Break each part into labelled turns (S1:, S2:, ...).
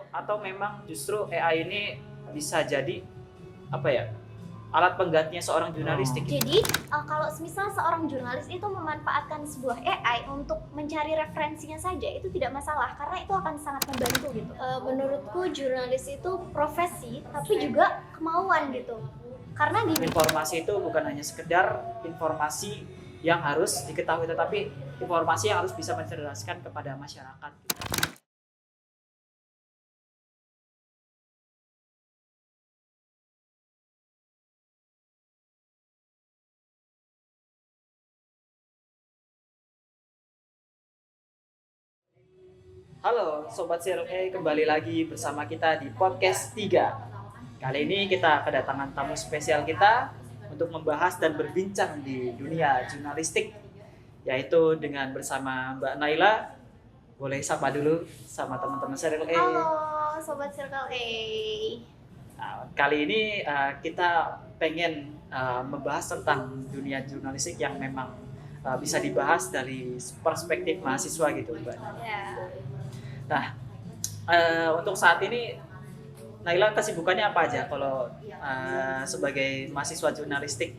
S1: atau memang justru AI ini bisa jadi apa ya, alat penggantinya seorang jurnalistik gitu?
S2: Jadi kalau misal seorang jurnalis itu memanfaatkan sebuah AI untuk mencari referensinya saja, itu tidak masalah karena itu akan sangat membantu gitu. Menurutku jurnalis itu profesi tapi juga kemauan gitu. Karena
S1: Informasi itu bukan hanya sekedar informasi yang harus diketahui, tetapi informasi yang harus bisa mencerdaskan kepada masyarakat gitu. Halo Sobat CLE, kembali lagi bersama kita di Podcast 3. Kali ini kita kedatangan tamu spesial kita untuk membahas dan berbincang di dunia jurnalistik, yaitu dengan bersama Mbak Naila. Boleh sapa dulu sama teman-teman CLE.
S2: Halo Sobat Circle A.
S1: Kali ini kita pengen membahas tentang dunia jurnalistik yang memang bisa dibahas dari perspektif mahasiswa gitu Mbak.
S2: Ya.
S1: Nah, untuk saat ini Naila kesibukannya apa aja kalau sebagai mahasiswa jurnalistik?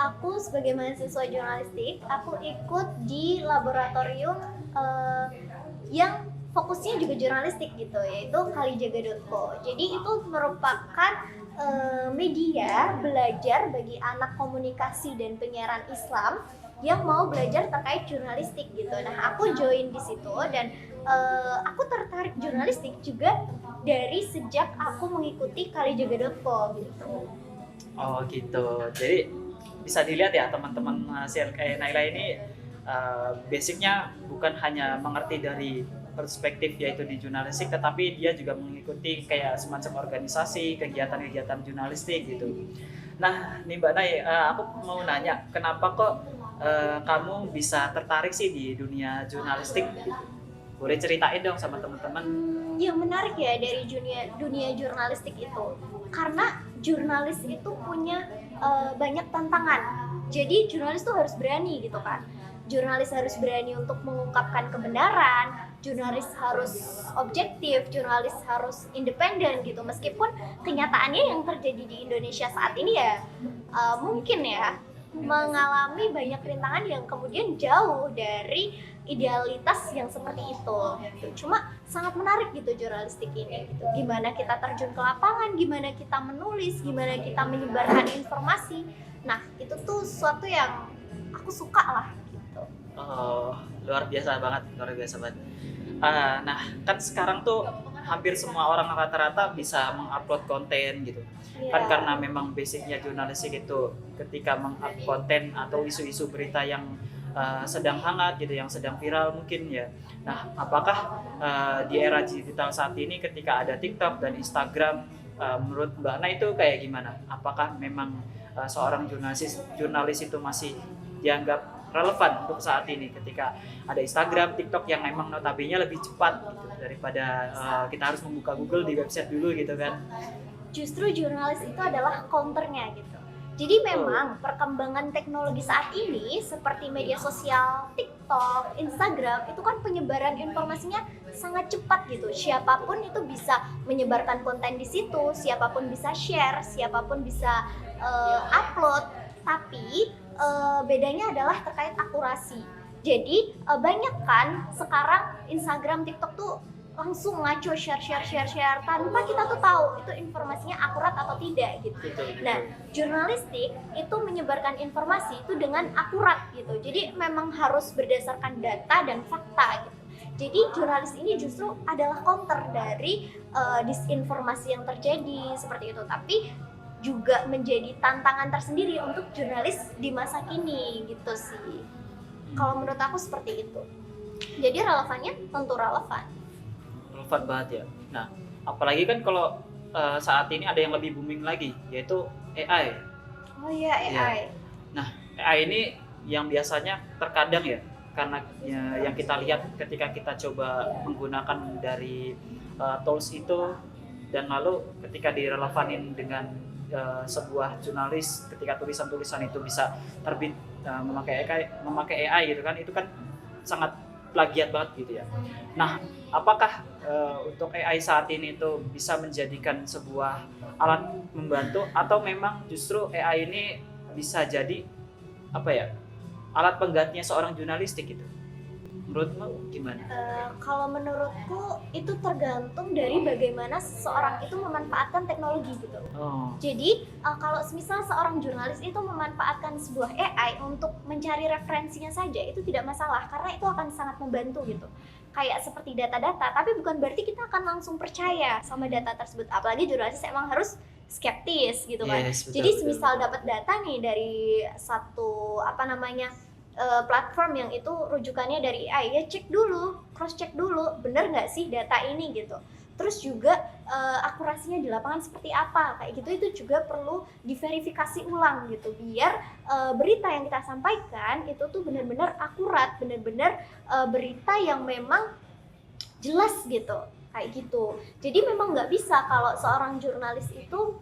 S2: Aku sebagai mahasiswa jurnalistik, aku ikut di laboratorium yang fokusnya juga jurnalistik gitu, yaitu kalijaga.co. Jadi itu merupakan media belajar bagi anak komunikasi dan penyiaran Islam yang mau belajar terkait jurnalistik gitu. Nah, aku join di situ dan aku tertarik jurnalistik juga dari sejak aku mengikuti kalijaga.co gitu.
S1: Oh gitu. Jadi bisa dilihat ya teman-teman kayak Naila ini basicnya bukan hanya mengerti dari perspektif yaitu di jurnalistik, tetapi dia juga mengikuti kayak semacam organisasi, kegiatan-kegiatan jurnalistik gitu. Nah, nih Mbak Nay, aku mau nanya, kenapa kok kamu bisa tertarik sih di dunia jurnalistik? Gitu? Boleh ceritain dong sama teman-teman.
S2: Yang menarik ya dari dunia jurnalistik itu, karena jurnalis itu punya banyak tantangan. Jadi jurnalis tuh harus berani gitu kan. Jurnalis harus berani untuk mengungkapkan kebenaran, jurnalis harus objektif, jurnalis harus independen gitu. Meskipun kenyataannya yang terjadi di Indonesia saat ini ya mungkin ya mengalami banyak rintangan yang kemudian jauh dari idealitas yang seperti itu gitu. Cuma sangat menarik gitu jurnalistik ini gitu. Gimana kita terjun ke lapangan, gimana kita menulis, gimana kita menyebarkan informasi. Nah, itu tuh sesuatu yang aku suka lah gitu.
S1: Oh, luar biasa banget, luar biasa banget. Nah, kan sekarang tuh hampir semua orang rata-rata bisa mengupload konten gitu. Kan karena memang basicnya jurnalistik itu ketika mengupload konten atau isu-isu berita yang sedang hangat gitu, yang sedang viral mungkin ya. Nah, apakah di era digital saat ini ketika ada TikTok dan Instagram, menurut Mbak Ana itu kayak gimana? Apakah memang seorang jurnalis itu masih dianggap relevan untuk saat ini ketika ada Instagram, TikTok yang emang notabene lebih cepat gitu daripada kita harus membuka Google di website dulu gitu kan?
S2: Justru jurnalis itu adalah counternya gitu. Jadi memang perkembangan teknologi saat ini seperti media sosial, TikTok, Instagram itu kan penyebaran informasinya sangat cepat gitu. Siapapun itu bisa menyebarkan konten di situ, siapapun bisa share, siapapun bisa upload. Tapi bedanya adalah terkait akurasi. Jadi banyak kan sekarang Instagram, TikTok tuh langsung ngaco share tanpa kita tuh tahu itu informasinya akurat atau tidak gitu. Nah, jurnalistik itu menyebarkan informasi itu dengan akurat gitu. Jadi memang harus berdasarkan data dan fakta gitu. Jadi jurnalis ini justru adalah counter dari disinformasi yang terjadi seperti itu. Tapi juga menjadi tantangan tersendiri untuk jurnalis di masa kini gitu sih. Kalau menurut aku seperti itu. Jadi relevannya tentu relevan.
S1: Relevan banget ya. Nah, apalagi kan kalau saat ini ada yang lebih booming lagi, yaitu AI.
S2: Oh iya, AI.
S1: Ya. Nah, AI ini yang biasanya terkadang ya, karena yang kita lihat ketika kita coba menggunakan dari tools itu, dan lalu ketika direlevanin dengan sebuah jurnalis, ketika tulisan-tulisan itu bisa terbit memakai AI gitu kan, itu kan sangat plagiat banget gitu ya. Nah, apakah untuk AI saat ini itu bisa menjadikan sebuah alat membantu atau memang justru AI ini bisa jadi apa ya, alat penggantinya seorang jurnalistik gitu? Menurutmu gimana?
S2: Kalau menurutku itu tergantung dari bagaimana seseorang itu memanfaatkan teknologi gitu.
S1: Oh,
S2: Jadi kalau misal seorang jurnalis itu memanfaatkan sebuah AI untuk mencari referensinya saja itu tidak masalah karena itu akan sangat membantu gitu. Kayak seperti data-data, tapi bukan berarti kita akan langsung percaya sama data tersebut. Apalagi jurnalis emang harus skeptis gitu kan.
S1: yes, betul,
S2: Jadi
S1: betul,
S2: semisal
S1: betul.
S2: dapat data nih dari satu platform yang itu rujukannya dari AI, ya cek dulu, cross check dulu, bener nggak sih data ini gitu. Terus juga akurasinya di lapangan seperti apa, kayak gitu itu juga perlu diverifikasi ulang gitu, biar berita yang kita sampaikan itu tuh benar-benar akurat, benar-benar berita yang memang jelas gitu, kayak gitu. Jadi memang nggak bisa kalau seorang jurnalis itu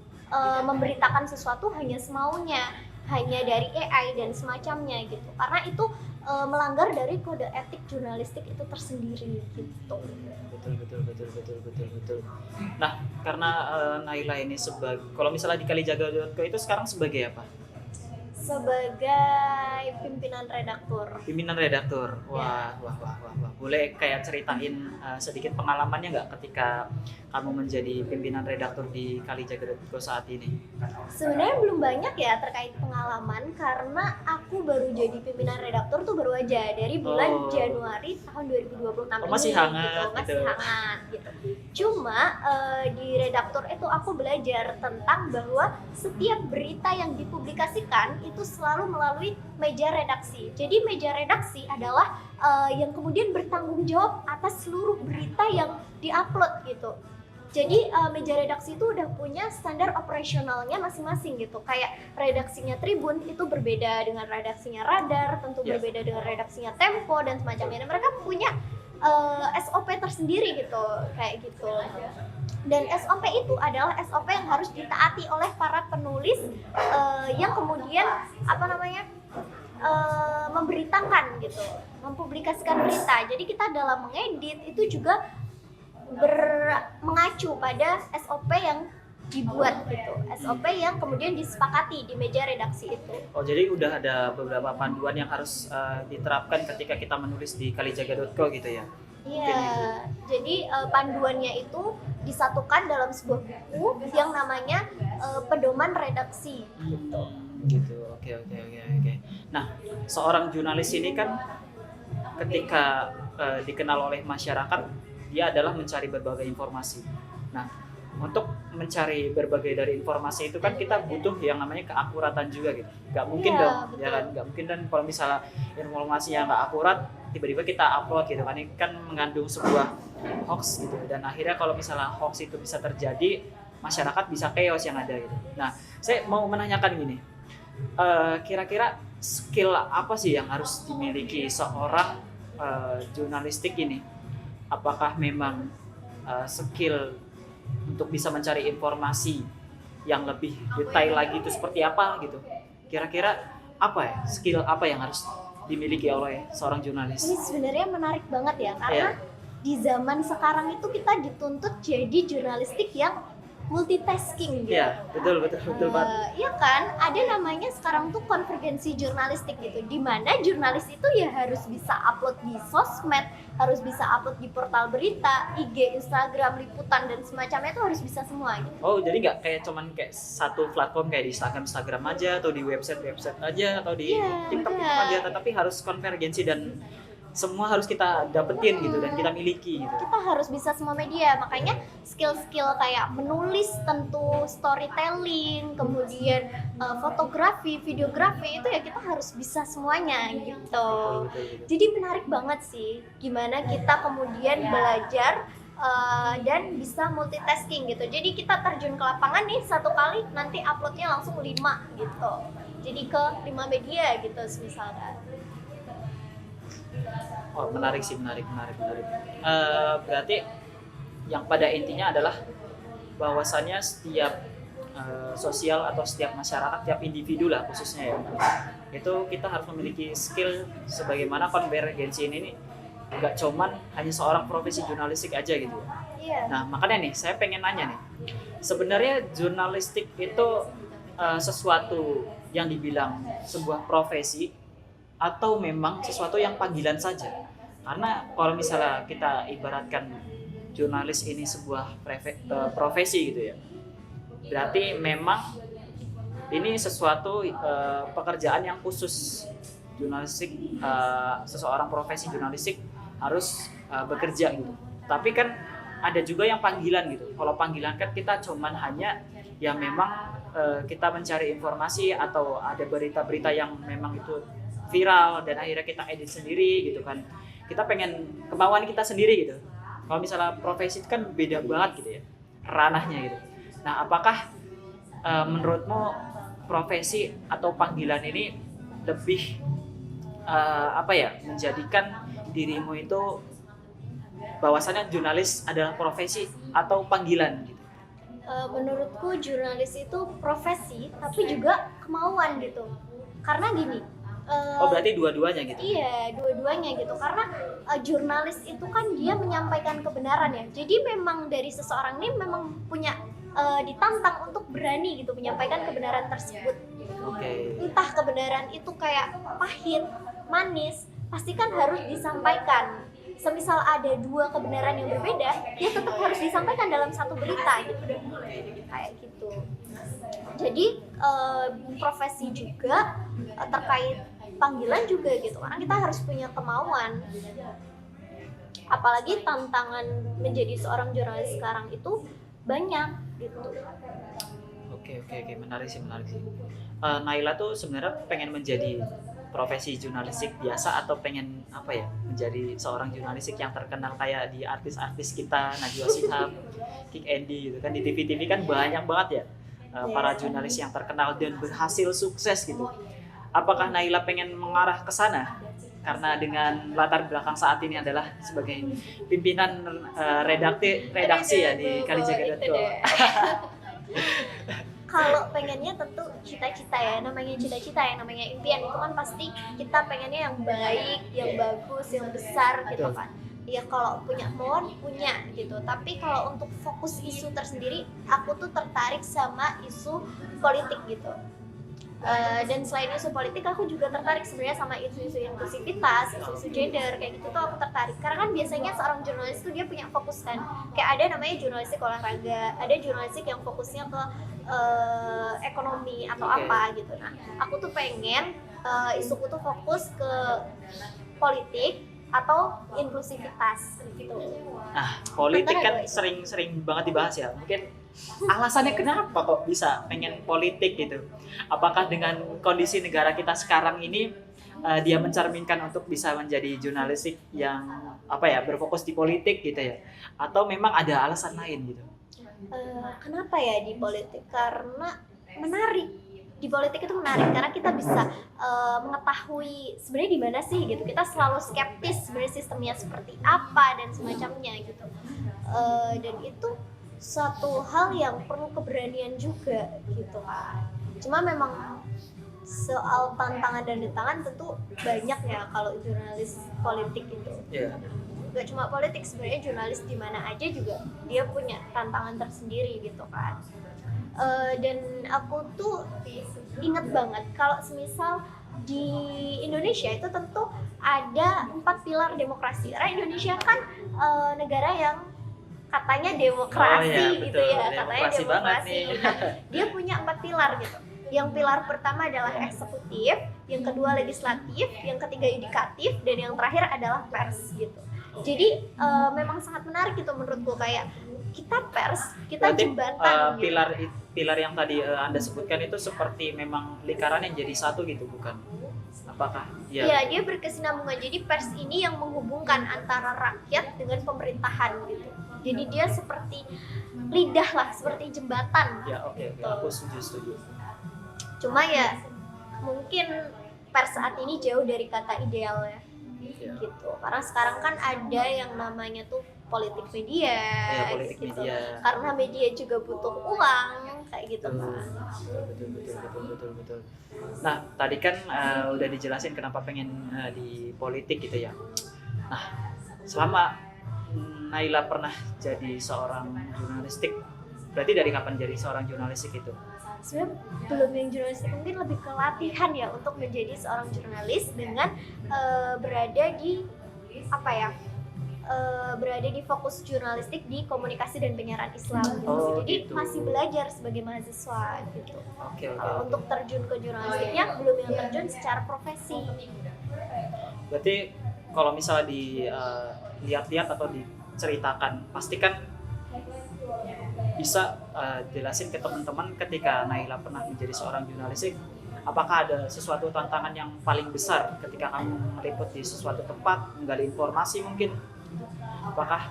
S2: memberitakan sesuatu hanya semaunya, hanya dari AI dan semacamnya gitu, karena itu melanggar dari kode etik jurnalistik itu tersendiri gitu.
S1: Betul, betul, betul, betul, betul, betul. Nah, karena Naila ini sebagai, kalau misalnya di Kalijaga.co itu sekarang sebagai apa?
S2: Sebagai pimpinan redaktur.
S1: Pimpinan redaktur.
S2: Ya.
S1: Wah, wah, wah, wah, wah. Boleh kayak ceritain sedikit pengalamannya nggak ketika kamu menjadi pimpinan redaktur di Kalijaga.co saat ini?
S2: Sebenarnya belum banyak ya terkait pengalaman karena aku baru jadi pimpinan redaktur tuh baru aja dari bulan
S1: Oh.
S2: Januari tahun 2026
S1: Oh, masih
S2: ini
S1: hangat
S2: gitu, masih
S1: gitu.
S2: hangat gitu. Cuma di redaktur itu aku belajar tentang bahwa setiap berita yang dipublikasikan itu selalu melalui meja redaksi. Jadi meja redaksi adalah yang kemudian bertanggung jawab atas seluruh berita yang diupload gitu. Jadi meja redaksi itu udah punya standar operasionalnya masing-masing gitu. Kayak redaksinya Tribun itu berbeda dengan redaksinya Radar, tentu
S1: Ya.
S2: berbeda dengan redaksinya Tempo dan semacamnya. Dan mereka punya SOP tersendiri gitu, kayak gitu. Dan SOP itu adalah SOP yang harus ditaati oleh para penulis yang kemudian memberitakan gitu, mempublikasikan berita. Jadi kita dalam mengedit itu juga mengacu pada SOP yang dibuat gitu, SOP yang kemudian disepakati di meja redaksi itu.
S1: Oh, jadi udah ada beberapa panduan yang harus diterapkan ketika kita menulis di Kalijaga.co gitu ya?
S2: Iya, jadi panduannya itu disatukan dalam sebuah buku yang namanya pedoman redaksi gitu.
S1: Gitu. Oke, oke, oke, oke. Nah, seorang jurnalis ini kan ketika dikenal oleh masyarakat, dia adalah mencari berbagai informasi. Nah, untuk mencari berbagai dari informasi itu kan kita butuh yang namanya keakuratan juga gitu. Gak mungkin
S2: Iya,
S1: dong,
S2: betul.
S1: ya kan? Gak mungkin dan kalau misalnya informasinya nggak akurat, tiba-tiba kita upload gitu kan, ini kan mengandung sebuah hoax gitu. Dan akhirnya kalau misalnya hoax itu bisa terjadi, masyarakat bisa chaos yang ada gitu. Nah, saya mau menanyakan gini, kira-kira skill apa sih yang harus dimiliki seorang jurnalistik ini? Apakah memang skill untuk bisa mencari informasi yang lebih detail lagi itu seperti apa gitu? Kira-kira apa ya, skill apa yang harus dimiliki oleh seorang jurnalis?
S2: Ini sebenarnya menarik banget ya, karena
S1: Iya.
S2: di zaman sekarang itu kita dituntut jadi jurnalistik yang multitasking gitu.
S1: Iya, betul, betul, betul banget.
S2: Iya kan, ada namanya sekarang tuh konvergensi jurnalistik gitu, di mana jurnalis itu ya harus bisa upload di sosmed, harus bisa upload di portal berita, IG, Instagram, liputan dan semacamnya itu harus bisa semua gitu.
S1: Oh, jadi nggak kayak cuman kayak satu platform kayak di Instagram aja atau di website aja atau di
S2: Iya,
S1: TikTok
S2: benar.
S1: aja, tetapi harus konvergensi dan semua harus kita dapetin gitu dan kita miliki gitu.
S2: Kita harus bisa semua media, makanya skill-skill kayak menulis, tentu storytelling, kemudian fotografi, videografi itu ya kita harus bisa semuanya gitu.
S1: Betul, betul, betul.
S2: Jadi menarik banget sih gimana kita kemudian belajar dan bisa multitasking gitu. Jadi kita terjun ke lapangan nih satu kali, nanti uploadnya langsung 5 gitu. Jadi ke 5 media gitu misalkan.
S1: Oh, menarik sih, menarik. Berarti yang pada intinya adalah bahwasannya setiap sosial atau setiap masyarakat, setiap individu lah khususnya ya, itu kita harus memiliki skill sebagaimana konvergensi ini nggak cuman hanya seorang profesi jurnalistik aja gitu ya.
S2: Iya.
S1: Nah makanya nih saya pengen nanya nih, sebenarnya jurnalistik itu sesuatu yang dibilang sebuah profesi atau memang sesuatu yang panggilan saja? Karena kalau misalnya kita ibaratkan jurnalis ini sebuah profesi gitu ya, berarti memang ini sesuatu pekerjaan yang khusus. Jurnalistik, seseorang profesi jurnalistik harus bekerja gitu. Tapi kan ada juga yang panggilan gitu. Kalau panggilan kan kita cuman hanya yang memang kita mencari informasi atau ada berita-berita yang memang itu viral dan akhirnya kita edit sendiri gitu kan. Kita pengen kemauan kita sendiri gitu. Kalau misalnya profesi itu kan beda banget gitu ya ranahnya gitu. Nah, apakah menurutmu profesi atau panggilan ini lebih menjadikan dirimu itu bahwasannya jurnalis adalah profesi atau panggilan gitu?
S2: Menurutku jurnalis itu profesi tapi juga kemauan gitu. Karena gini,
S1: Oh berarti dua-duanya gitu?
S2: iya, dua-duanya gitu. Karena jurnalis itu kan dia menyampaikan kebenaran ya. Jadi memang dari seseorang ini memang punya ditantang untuk berani gitu menyampaikan kebenaran tersebut.
S1: Oke.
S2: Entah kebenaran itu kayak pahit, manis, pasti kan harus disampaikan. Semisal ada dua kebenaran yang berbeda, dia tetap harus disampaikan dalam satu berita gitu. Kayak gitu. Jadi profesi juga terkait panggilan juga gitu. Karena kita harus punya kemauan. Apalagi tantangan menjadi seorang jurnalis sekarang itu banyak gitu.
S1: Oke, menarik sih. Naila tuh sebenarnya pengen menjadi profesi jurnalistik biasa atau pengen menjadi seorang jurnalistik yang terkenal kayak di artis-artis kita, Najwa Shihab, Kick Andy gitu kan, di TV kan banyak banget ya para jurnalis yang terkenal dan berhasil sukses gitu. Apakah Naila pengen mengarah ke sana? Karena dengan latar belakang saat ini adalah sebagai pimpinan redaksi ya di kalijaga.co.
S2: Kalau pengennya tentu cita-cita ya, namanya cita-cita ya, namanya impian itu kan pasti kita pengennya yang baik, yang bagus, yang besar gitu kan. Ya kalau punya kemauan punya gitu. Tapi kalau untuk fokus isu tersendiri, aku tuh tertarik sama isu politik gitu. Dan selain isu politik, aku juga tertarik sebenarnya sama isu-isu inklusivitas, isu-isu gender kayak gitu tuh aku tertarik. Karena kan biasanya seorang jurnalis tuh dia punya fokus kan. Kayak ada namanya jurnalistik olahraga, ada jurnalistik yang fokusnya ke ekonomi atau apa gitu. Nah, aku tuh pengen isuku tuh fokus ke politik atau inklusivitas gitu.
S1: Nah, politik kan sering banget dibahas ya. Mungkin alasannya kenapa kok bisa pengen politik gitu? Apakah dengan kondisi negara kita sekarang ini dia mencerminkan untuk bisa menjadi jurnalistik yang berfokus di politik gitu ya? Atau memang ada alasan lain gitu?
S2: Kenapa ya di politik? Karena menarik. Di politik itu menarik karena kita bisa mengetahui sebenarnya di mana sih gitu. Kita selalu skeptis sebenarnya sistemnya seperti apa dan semacamnya gitu. Dan itu suatu hal yang perlu keberanian juga gitu kan. Cuma memang soal tantangan dan rintangan tentu banyak ya kalau jurnalis politik itu.
S1: Yeah.
S2: Gak cuma politik, sebenarnya jurnalis di mana aja juga dia punya tantangan tersendiri gitu kan. Dan aku tuh inget banget kalau semisal di Indonesia itu tentu ada 4 pilar demokrasi. Karena Indonesia kan negara yang katanya demokrasi gitu ya, katanya demokrasi. Dia punya 4 pilar gitu. Yang pilar pertama adalah eksekutif, yang kedua legislatif, yang ketiga yudikatif, dan yang terakhir adalah pers gitu. Jadi memang sangat menarik gitu menurutku, kayak kita pers, kita
S1: berarti,
S2: jembatan gitu.
S1: Pilar yang tadi Anda sebutkan itu seperti memang lingkaran yang jadi satu gitu, bukan? Apakah?
S2: Iya, dia berkesinambungan. Jadi pers ini yang menghubungkan antara rakyat dengan pemerintahan gitu. Jadi dia seperti lidah lah, seperti jembatan.
S1: Ya, oke. Aku setuju.
S2: Cuma ya mungkin pers saat ini jauh dari kata ideal ya. Gitu. Karena sekarang kan ada yang namanya tuh politik media,
S1: politik
S2: gitu.
S1: media.
S2: Karena media juga butuh uang kayak gitu kan.
S1: Betul. Nah, tadi kan udah dijelasin kenapa pengen di politik gitu ya. Nah, selama Naila pernah jadi seorang jurnalistik, berarti dari kapan jadi seorang jurnalistik itu?
S2: Sebenarnya belum yang jurnalistik, mungkin lebih ke latihan ya untuk menjadi seorang jurnalis dengan berada di apa ya, berada di fokus jurnalistik di komunikasi dan penyiaran Islam gitu.
S1: Oh,
S2: Jadi
S1: gitu.
S2: masih belajar sebagai mahasiswa gitu.
S1: Oke.
S2: Untuk terjun ke jurnalistiknya belum yang terjun secara profesi.
S1: Berarti kalau misalnya dilihat-lihat atau diceritakan, pastikan bisa jelasin ke teman-teman ketika Naila pernah menjadi seorang jurnalistik, apakah ada sesuatu tantangan yang paling besar ketika kamu meliput di sesuatu tempat, menggali informasi mungkin, apakah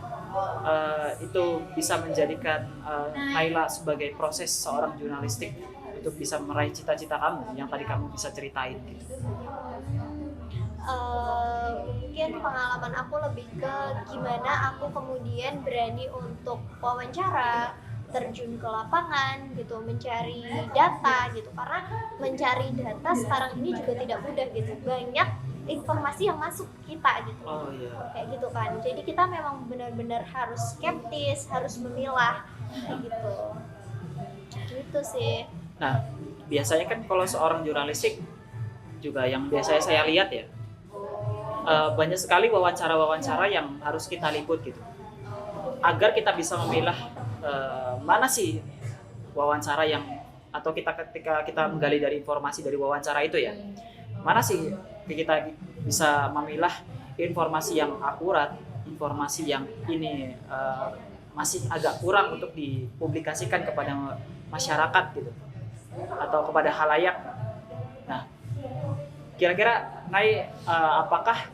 S1: itu bisa menjadikan Naila sebagai proses seorang jurnalistik untuk bisa meraih cita-cita kamu yang tadi kamu bisa ceritain gitu?
S2: Mungkin pengalaman aku lebih ke gimana aku kemudian berani untuk wawancara, terjun ke lapangan gitu, mencari data gitu, karena mencari data sekarang ini juga tidak mudah gitu, banyak informasi yang masuk kita gitu.
S1: Oh iya.
S2: Kayak gitu kan, jadi kita memang benar-benar harus skeptis, harus memilah kayak gitu sih.
S1: Nah, biasanya kan kalau seorang jurnalistik juga yang biasanya saya lihat ya, banyak sekali wawancara-wawancara yang harus kita liput gitu, agar kita bisa memilah mana sih wawancara yang, atau ketika kita menggali dari informasi dari wawancara itu ya, mana sih kita bisa memilah informasi yang akurat, informasi yang ini masih agak kurang untuk dipublikasikan kepada masyarakat gitu, atau kepada halayak. Nah, kira-kira Nai apakah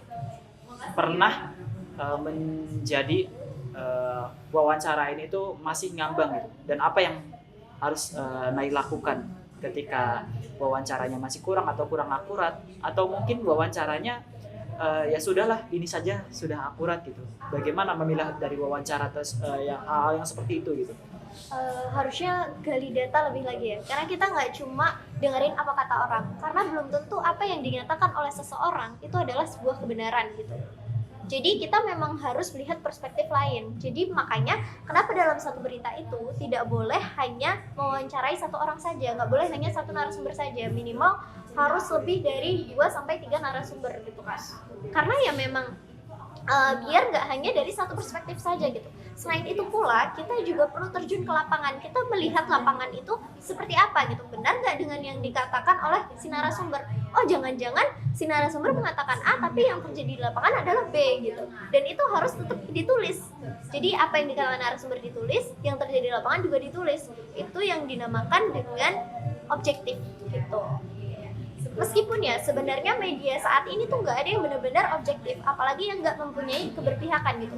S1: pernah menjadi wawancara ini tuh masih ngambang gitu, dan apa yang harus Nai lakukan ketika wawancaranya masih kurang atau kurang akurat, atau mungkin wawancaranya ya sudahlah ini saja sudah akurat gitu, bagaimana memilah dari wawancara yang hal yang seperti itu gitu?
S2: Harusnya gali data lebih lagi ya, karena kita nggak cuma dengerin apa kata orang, karena belum tentu apa yang dinyatakan oleh seseorang itu adalah sebuah kebenaran gitu. Jadi kita memang harus melihat perspektif lain. Jadi makanya kenapa dalam satu berita itu tidak boleh hanya mewawancarai satu orang saja, nggak boleh hanya satu narasumber saja, minimal harus lebih dari 2-3 narasumber gitu kan. Karena ya memang biar nggak hanya dari satu perspektif saja gitu. Selain itu pula kita juga perlu terjun ke lapangan, kita melihat lapangan itu seperti apa gitu, benar nggak dengan yang dikatakan oleh si narasumber. Oh jangan-jangan si narasumber mengatakan A tapi yang terjadi di lapangan adalah B gitu, dan itu harus tetap ditulis. Jadi apa yang dikatakan narasumber ditulis, yang terjadi di lapangan juga ditulis. Itu yang dinamakan dengan objektif gitu. Meskipun ya sebenarnya media saat ini tuh nggak ada yang benar-benar objektif, apalagi yang nggak mempunyai keberpihakan gitu.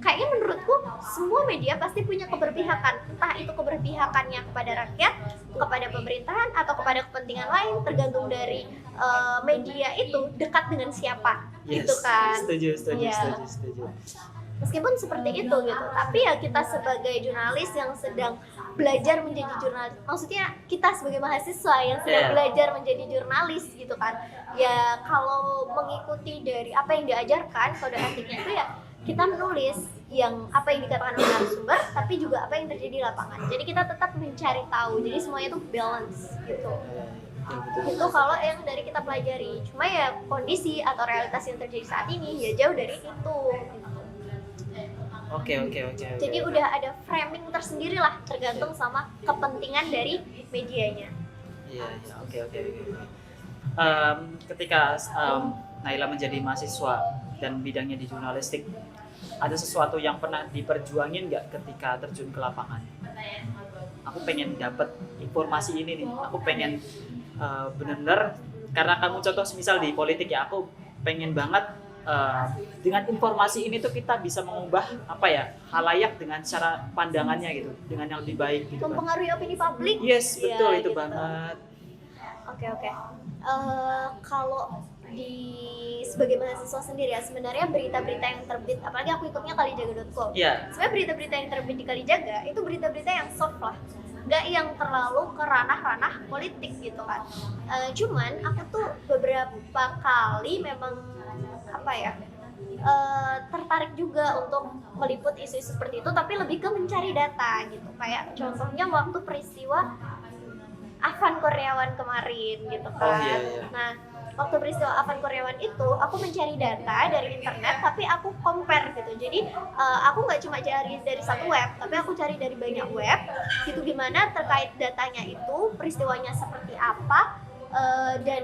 S2: Kayaknya menurutku semua media pasti punya keberpihakan, entah itu keberpihakannya kepada rakyat, kepada pemerintahan, atau kepada kepentingan lain, tergantung dari media itu dekat dengan siapa.
S1: Yes,
S2: gitu kan.
S1: Setuju.
S2: Ya. Meskipun seperti itu gitu, tapi ya kita sebagai jurnalis yang sedang belajar menjadi jurnalis, maksudnya kita sebagai mahasiswa yang sedang belajar menjadi jurnalis gitu kan, ya kalau mengikuti dari apa yang diajarkan kode etiknya itu ya kita menulis yang apa yang dikatakan oleh narasumber, tapi juga apa yang terjadi di lapangan. Jadi kita tetap mencari tahu, jadi semuanya itu balance gitu. Itu kalau yang dari kita pelajari. Cuma ya kondisi atau realitas yang terjadi saat ini ya jauh dari itu gitu.
S1: Oke.
S2: Jadi udah ada framing tersendiri lah, tergantung sama kepentingan dari medianya.
S1: Iya, oke. Ketika Naila menjadi mahasiswa dan bidangnya di jurnalistik, ada sesuatu yang pernah diperjuangin nggak ketika terjun ke lapangan? Aku pengen dapat informasi ini nih, aku pengen benar-benar, karena kamu contoh misal di politik ya, aku pengen banget dengan informasi ini tuh kita bisa mengubah apa ya, halayak dengan cara pandangannya gitu, dengan yang lebih baik gitu kan.
S2: Mempengaruhi opini publik.
S1: Yes, betul
S2: ya,
S1: itu
S2: gitu.
S1: banget.
S2: Oke. Kalau sebagai mahasiswa sendiri ya, sebenarnya berita-berita yang terbit, apalagi aku ikutnya kalijaga.com.
S1: Iya.
S2: Sebenarnya berita-berita yang terbit di Kalijaga itu berita-berita yang soft lah, nggak yang terlalu ke ranah-ranah politik gitu kan. Cuman aku tuh beberapa kali memang tertarik juga untuk meliput isu-isu seperti itu, tapi lebih ke mencari data gitu. Kayak contohnya waktu peristiwa Afan Kurniawan kemarin gitu kan.
S1: Oh iya, iya.
S2: Nah, waktu peristiwa Afan Kurniawan itu aku mencari data dari internet, tapi aku compare gitu. Jadi aku nggak cuma cari dari satu web, tapi aku cari dari banyak web gitu, gimana terkait datanya itu, peristiwanya seperti apa, dan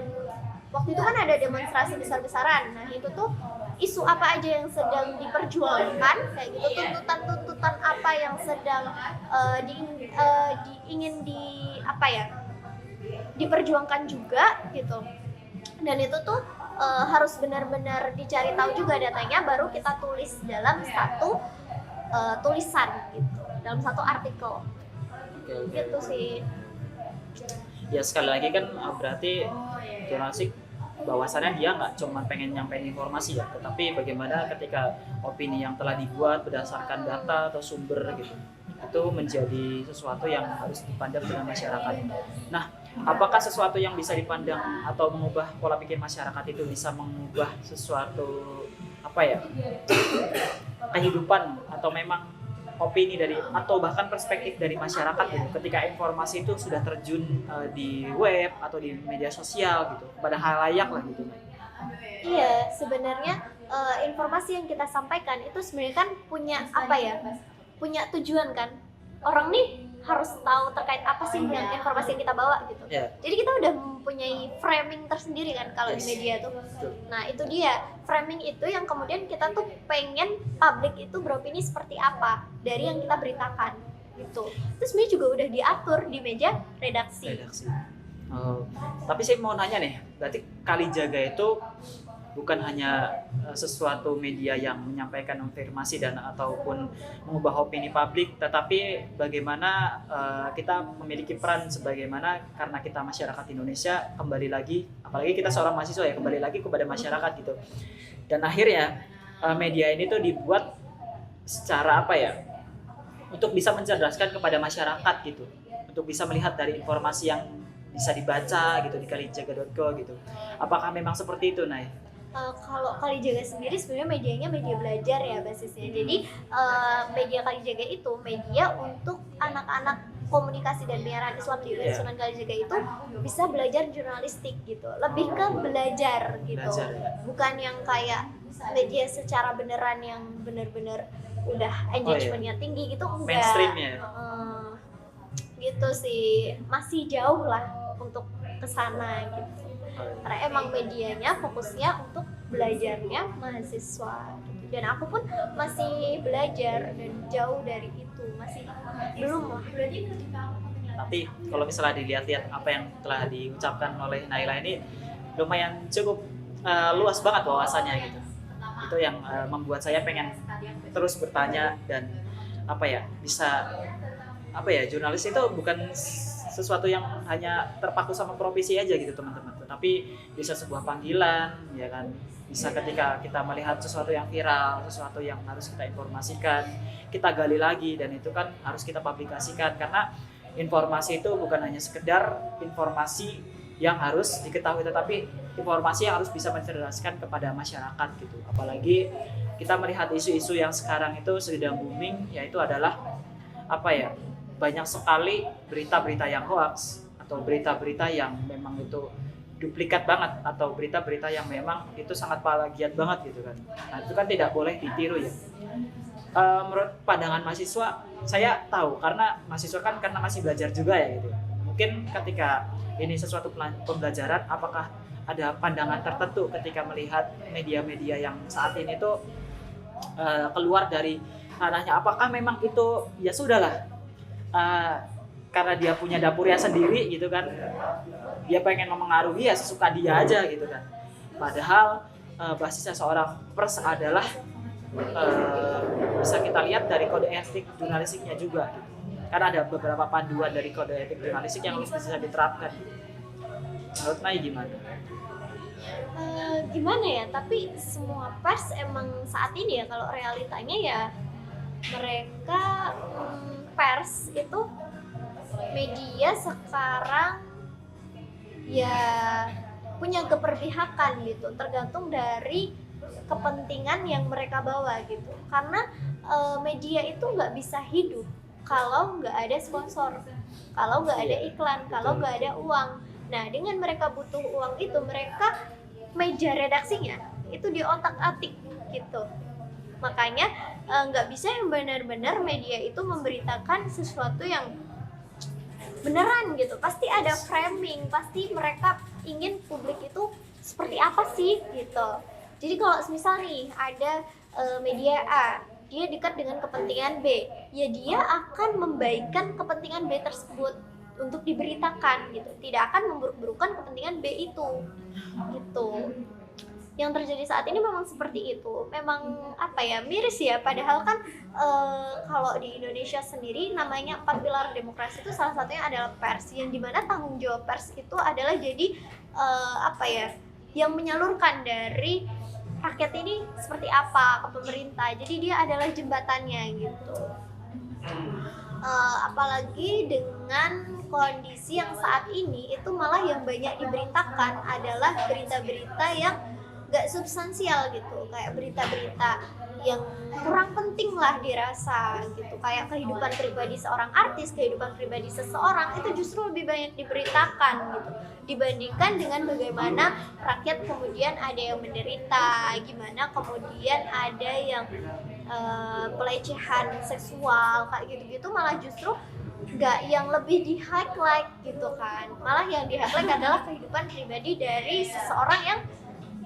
S2: waktu itu kan ada demonstrasi besar-besaran. Nah itu tuh isu apa aja yang sedang diperjuangkan kayak gitu, tuntutan-tuntutan apa yang sedang ingin di apa ya, diperjuangkan juga gitu. Dan itu tuh harus benar-benar dicari tahu juga datanya, baru kita tulis dalam satu tulisan gitu, dalam satu artikel.
S1: Oke, oke.
S2: Gitu sih.
S1: Ya sekali lagi kan berarti jurnalistik bahwasannya dia nggak cuma pengen nyampein informasi ya, tetapi bagaimana ketika opini yang telah dibuat berdasarkan data atau sumber gitu, itu menjadi sesuatu yang harus dipandang dengan masyarakat. Nah, apakah sesuatu yang bisa dipandang atau mengubah pola pikir masyarakat itu bisa mengubah sesuatu apa ya, kehidupan atau memang opini dari atau bahkan perspektif dari masyarakat gitu, ketika informasi itu sudah terjun di web atau di media sosial gitu, pada halayak lah gitu.
S2: Iya, sebenarnya informasi yang kita sampaikan itu sebenarnya kan punya apa ya? Punya tujuan kan. Orang nih harus tahu terkait apa sih yang informasi yang kita bawa gitu.
S1: Yeah.
S2: Jadi kita udah mempunyai framing tersendiri kan kalau di media tuh. Nah, itu dia. Framing itu yang kemudian kita tuh pengen publik itu beropini seperti apa dari yang kita beritakan gitu. Terus sebenarnya juga udah diatur di meja redaksi.
S1: Oh, tapi saya mau nanya nih, berarti Kalijaga itu bukan hanya sesuatu media yang menyampaikan informasi dan ataupun mengubah opini publik, tetapi bagaimana kita memiliki peran sebagaimana, karena kita masyarakat Indonesia, kembali lagi, apalagi kita seorang mahasiswa ya, kembali lagi kepada masyarakat gitu. Dan akhirnya media ini tuh dibuat secara apa ya, untuk bisa mencerdaskan kepada masyarakat gitu, untuk bisa melihat dari informasi yang bisa dibaca gitu di kalijaga.co gitu. Apakah memang seperti itu, Nay?
S2: Kalau Kalijaga sendiri sebenarnya medianya media belajar ya basisnya. Jadi media Kalijaga itu media untuk anak-anak komunikasi dan penyiaran Islam di Sunan Kalijaga itu bisa belajar jurnalistik gitu. Lebih ke belajar gitu.
S1: Belajar, ya.
S2: Bukan yang kayak media secara beneran yang bener-bener udah engagementnya tinggi gitu, enggak.
S1: Mainstream ya.
S2: Gitu sih, masih jauh lah untuk kesana gitu. Karena emang medianya fokusnya untuk belajarnya mahasiswa gitu. Dan aku pun masih belajar dan jauh dari itu, masih belum lah.
S1: Tapi kalau misalnya dilihat-lihat apa yang telah diucapkan oleh Naila ini lumayan cukup luas banget wawasannya gitu. Itu yang membuat saya pengen terus bertanya dan apa ya, bisa apa ya, jurnalis itu bukan sesuatu yang hanya terpaku sama profesi aja gitu teman-teman, tetapi bisa sebuah panggilan ya kan, bisa ketika kita melihat sesuatu yang viral, sesuatu yang harus kita informasikan, kita gali lagi, dan itu kan harus kita publikasikan, karena informasi itu bukan hanya sekedar informasi yang harus diketahui, tetapi informasi yang harus bisa mencerdaskan kepada masyarakat gitu. Apalagi kita melihat isu-isu yang sekarang itu sedang booming, yaitu adalah apa ya, banyak sekali berita-berita yang hoax atau berita-berita yang memang itu duplikat banget, atau berita-berita yang memang itu sangat plagiat banget gitu kan. Nah, itu kan tidak boleh ditiru ya. Menurut pandangan mahasiswa, saya tahu karena mahasiswa kan karena masih belajar juga ya gitu. Mungkin ketika ini sesuatu pembelajaran, apakah ada pandangan tertentu ketika melihat media-media yang saat ini tuh keluar dari ranahnya, apakah memang itu ya sudahlah, karena dia punya dapurnya sendiri gitu kan, dia pengen memengaruhi ya sesuka dia aja gitu kan. Padahal basisnya seorang pers adalah bisa kita lihat dari kode etik jurnalistiknya juga gitu. Karena ada beberapa panduan dari kode etik jurnalistik yang harus bisa diterapkan. Menurut Nay gimana?
S2: Gimana ya, tapi semua pers emang saat ini ya, kalau realitanya ya mereka pers itu media sekarang ya punya keberpihakan gitu, tergantung dari kepentingan yang mereka bawa gitu. Karena media itu nggak bisa hidup kalau nggak ada sponsor, kalau nggak ada iklan, kalau nggak ada uang. Nah, dengan mereka butuh uang itu, mereka meja redaksinya itu diotak-atik gitu. Makanya nggak bisa yang benar-benar media itu memberitakan sesuatu yang beneran gitu. Pasti ada framing, pasti mereka ingin publik itu seperti apa sih gitu. Jadi kalau misal nih ada media A, dia dekat dengan kepentingan B, ya dia akan membaikkan kepentingan B tersebut untuk diberitakan gitu, tidak akan memburuk-burukan kepentingan B itu gitu. Yang terjadi saat ini memang seperti itu, memang apa ya, miris ya, padahal kan kalau di Indonesia sendiri namanya 4 pilar demokrasi itu salah satunya adalah pers, yang dimana tanggung jawab pers itu adalah jadi apa ya, yang menyalurkan dari rakyat ini seperti apa ke pemerintah, jadi dia adalah jembatannya gitu. Apalagi dengan kondisi yang saat ini itu malah yang banyak diberitakan adalah berita-berita yang gak substansial gitu, kayak berita-berita yang kurang penting lah dirasa gitu, kayak kehidupan pribadi seorang artis, kehidupan pribadi seseorang itu justru lebih banyak diberitakan gitu, dibandingkan dengan bagaimana rakyat kemudian ada yang menderita, gimana kemudian ada yang pelecehan seksual kayak gitu-gitu, malah justru nggak yang lebih di highlight gitu kan, malah yang di highlight adalah kehidupan pribadi dari seseorang yang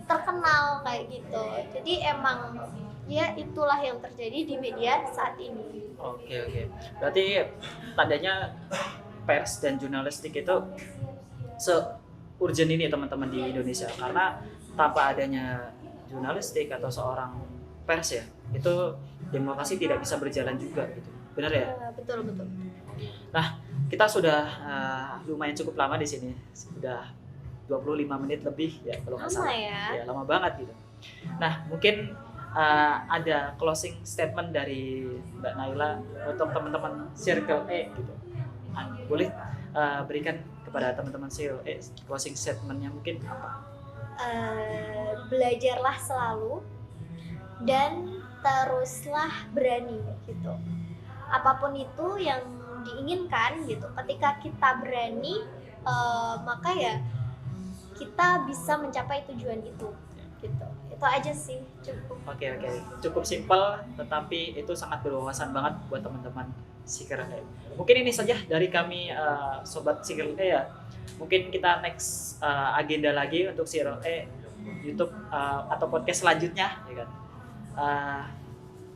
S2: terkenal kayak gitu. Jadi emang ya itulah yang terjadi di media saat ini.
S1: Oke. Berarti tandanya pers dan jurnalistik itu se-urgent ini teman-teman di Indonesia, karena tanpa adanya jurnalistik atau seorang pers ya, itu demokrasi tidak bisa berjalan juga gitu. Benar ya?
S2: Betul.
S1: Nah, kita sudah lumayan cukup lama di sini. Sudah 25 menit lebih ya kalau nggak
S2: Lama
S1: salah.
S2: ya?
S1: Ya, lama banget gitu. Nah, mungkin ada closing statement dari Mbak Naila untuk teman-teman Circle E gitu. Boleh berikan kepada teman-teman Circle E closing statementnya mungkin apa?
S2: Belajarlah selalu dan teruslah berani gitu. Apapun itu yang diinginkan gitu, ketika kita berani maka ya kita bisa mencapai tujuan itu gitu. Itu aja sih, cukup.
S1: Oke. Cukup simpel tetapi itu sangat berwawasan banget buat teman-teman Circle E. Mungkin ini saja dari kami sobat Circle E ya. Mungkin kita next agenda lagi untuk Circle E YouTube atau podcast selanjutnya ya kan.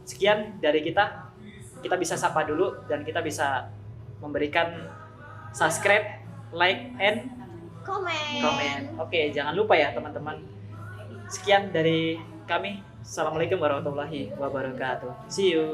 S1: Sekian dari kita bisa sapa dulu dan kita bisa memberikan subscribe, like, and komen. Oke, jangan lupa ya teman-teman. Sekian dari kami. Assalamualaikum warahmatullahi wabarakatuh. See you.